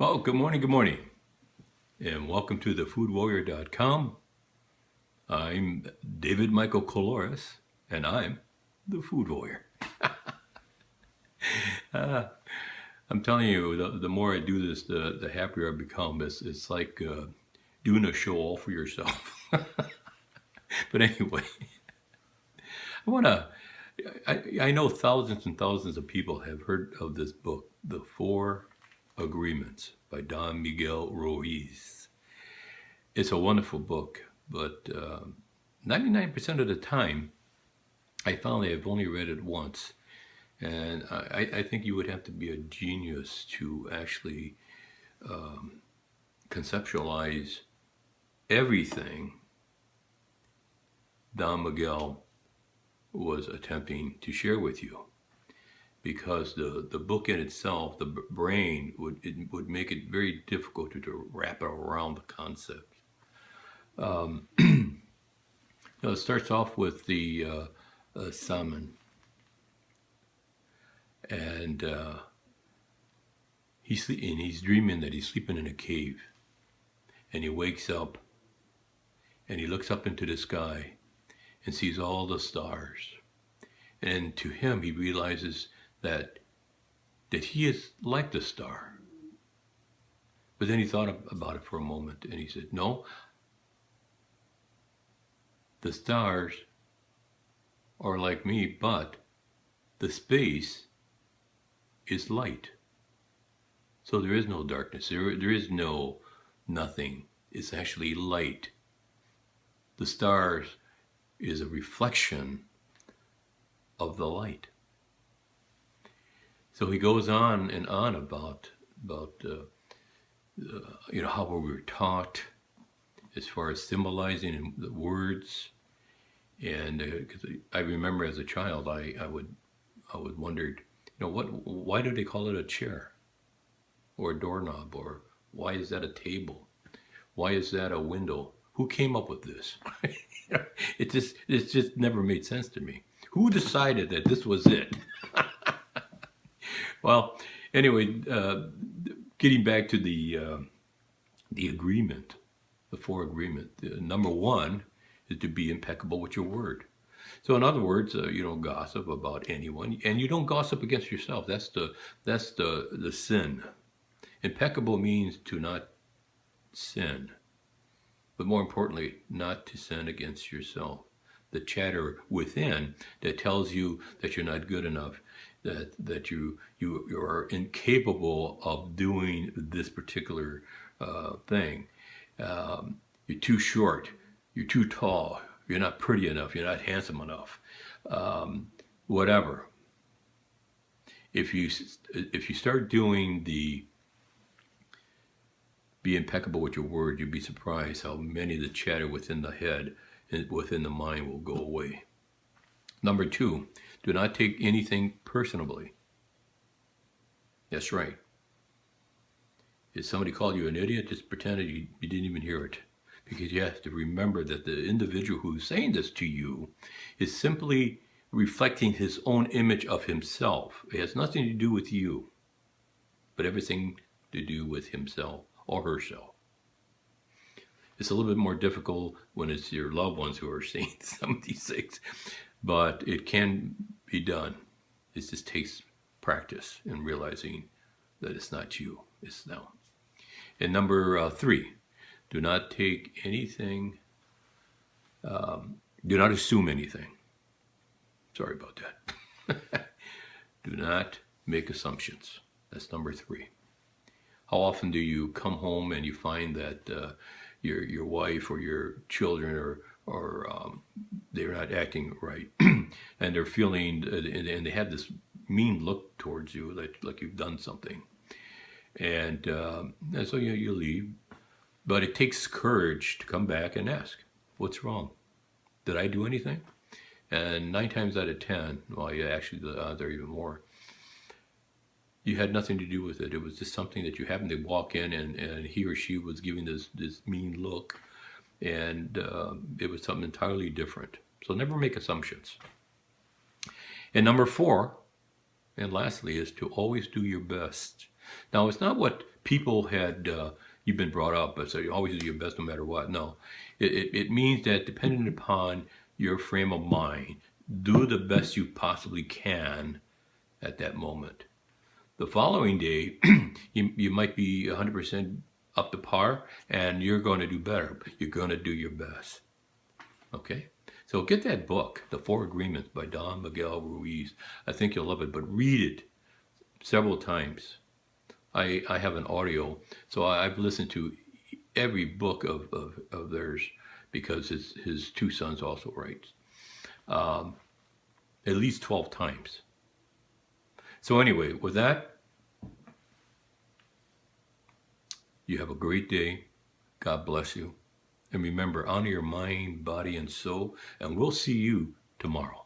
Well, good morning, and welcome to thefoodwarrior.com. I'm David Michael Coloris, and I'm the Food Warrior. I'm telling you, the more I do this, the happier I become. It's like doing a show all for yourself. But anyway, I want to. I know thousands and thousands of people have heard of this book, The Four Agreements by Don Miguel Ruiz. It's a wonderful book, but 99% of the time, I found I've only read it once. And I think you would have to be a genius to actually conceptualize everything Don Miguel was attempting to share with you. Because the book in itself, the brain, would make it very difficult to wrap around the concept. It starts off with the salmon, and he's dreaming that he's sleeping in a cave, and he wakes up, and he looks up into the sky, and sees all the stars, and to him he realizes that he is like the star. But then he thought about it for a moment, and he said, "No, the stars are like me, but the space is light. So there is no darkness. There is no nothing. It's actually light. The stars is a reflection of the light." So he goes on and on about how we were taught as far as symbolizing the words. And because I remember as a child, I would wondered, why do they call it a chair or a doorknob, or why is that a table? Why is that a window? Who came up with this? It just never made sense to me. Who decided that this was it? Well, anyway, getting back to the agreement, the four agreement. Number one is to be impeccable with your word. So in other words, you don't gossip about anyone, and you don't gossip against yourself. That's the sin. Impeccable means to not sin, but more importantly, not to sin against yourself. The chatter within that tells you that you're not good enough, that you are incapable of doing this particular thing. You're too short. You're too tall. You're not pretty enough. You're not handsome enough. Whatever. If you start doing be impeccable with your word, you'd be surprised how many of the chatter within the head and within the mind will go away. Number two, do not take anything personally. That's right. If somebody called you an idiot, just pretend that you didn't even hear it. Because you have to remember that the individual who's saying this to you is simply reflecting his own image of himself. It has nothing to do with you, but everything to do with himself or herself. It's a little bit more difficult when it's your loved ones who are saying some of these things, but it can be done. It just takes practice in realizing that it's not you, it's them. And number three, do not take anything, do not assume anything. Sorry about that. Do not make assumptions. That's number three. How often do you come home and you find that your wife or your children or they're not acting right, and they're feeling, and they have this mean look towards you, like you've done something, and so you leave. But it takes courage to come back and ask, what's wrong? Did I do anything? And 9 times out of 10, well, yeah, actually the odds are even more, you had nothing to do with it. It was just something that you happened to walk in, and he or she was giving this mean look, and it was something entirely different. So never make assumptions. And number 4, and lastly, is to always do your best. Now, it's not what people had, you've been brought up, but so you always do your best no matter what. No, it means that depending upon your frame of mind, do the best you possibly can at that moment. The following day, you might be 100% up to par and you're going to do better. You're going to do your best. Okay? So get that book, The Four Agreements by Don Miguel Ruiz. I think you'll love it, but read it several times. I have an audio, so I've listened to every book of theirs because his two sons also writes at least 12 times. So anyway, with that, you have a great day. God bless you. And remember, honor your mind, body, and soul, and we'll see you tomorrow.